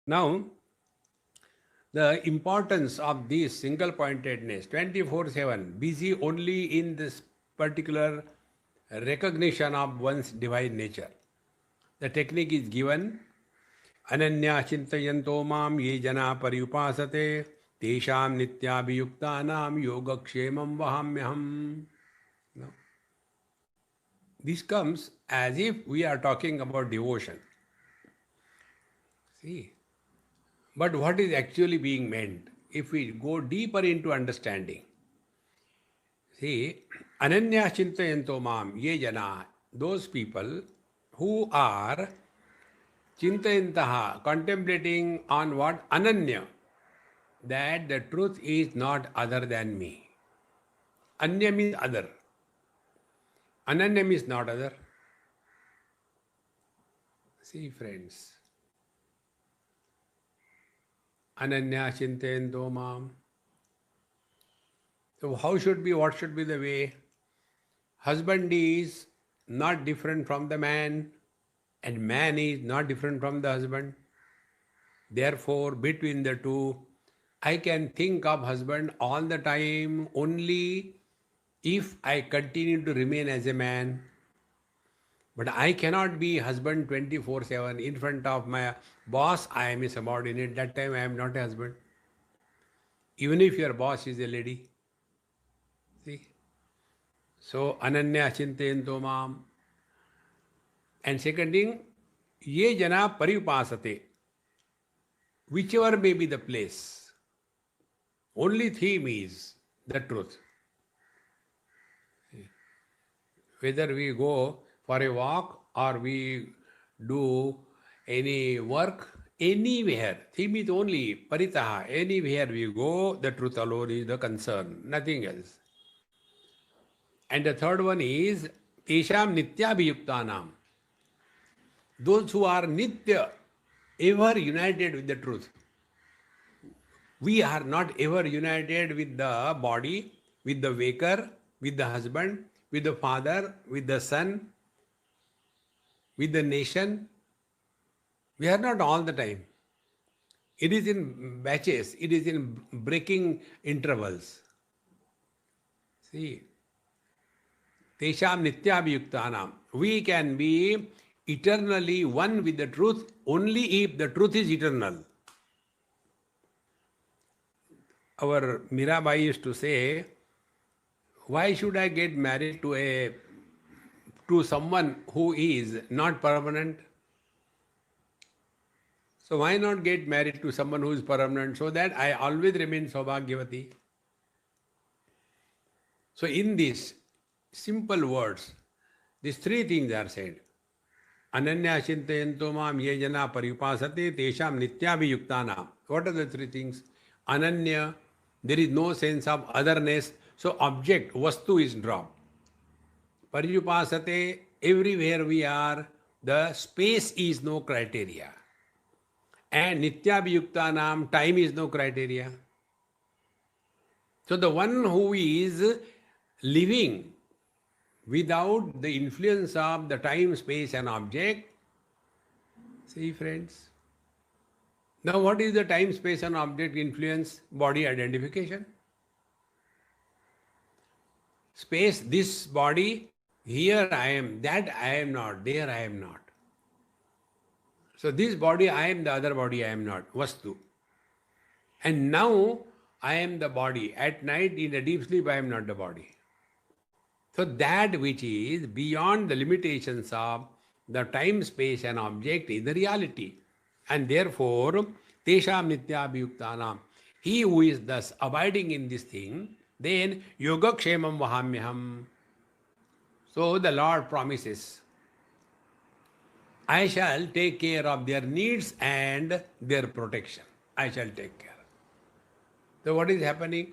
Now, the importance of this single pointedness, 24/7, busy only in this particular recognition of one's divine nature. The technique is given Ananya Chintayanto Mam Ye Jana Pariupasate Tesham Nityabhiyuktanam Yogakshemam Vahamyaham. No. This comes as if we are talking about devotion. See, but what is actually being meant? If we go deeper into understanding, see, Ananya Chintayanto Mam Ye Jana, those people who are Chintayantaha, contemplating on what? Ananya, that the truth is not other than me. Anya means other. Ananya means not other. See, friends. Ananya Chintayento Mam. So, what should be the way? Husband is not different from the man, and man is not different from the husband. Therefore, between the two, I can think of husband all the time only if I continue to remain as a man. But I cannot be husband 24/7 in front of my boss. I am a subordinate. That time I am not a husband. Even if your boss is a lady. See? So, Ananya Chintayanto Mam. And second thing, Ye Jana Paripasate. Whichever may be the place. Only theme is the truth. Whether we go for a walk or we do any work, anywhere, theme is only paritaha. Anywhere we go, the truth alone is the concern, nothing else. And the third one is Tesham Nityabhiyuktanam. Those who are Nitya, ever united with the truth. We are not ever united with the body, with the waker, with the husband, with the father, with the son, with the nation. We are not all the time. It is in batches, it is in breaking intervals. See, Tesham Nityabhiyuktanam. We can be eternally one with the truth only if the truth is eternal. Our Mirabai used to say, why should I get married to someone who is not permanent? So why not get married to someone who is permanent so that I always remain Saubhagyavati? So in these simple words, these three things are said. Ananya Chintayanto Mam Ye Jana Paripasate Tesham Nityabhiyuktanam. What are the three things? Ananya, there is no sense of otherness, so object, vastu is dropped. Paripasate, everywhere we are, the space is no criteria. And Nityabhiyuktanam, time is no criteria. So the one who is living without the influence of the time, space and object, see friends. Now what is the time, space and object influence? Body identification. Space, this body, here I am, that I am not, there I am not. So this body I am, the other body I am not, vastu. And now I am the body. At night in the deep sleep I am not the body. So that which is beyond the limitations of the time, space and object is the reality. And therefore, Tesham Nityabhiyuktanam. He who is thus abiding in this thing, then Yogakshemam Vahamyaham. So the Lord promises, I shall take care of their needs and their protection. I shall take care. So what is happening?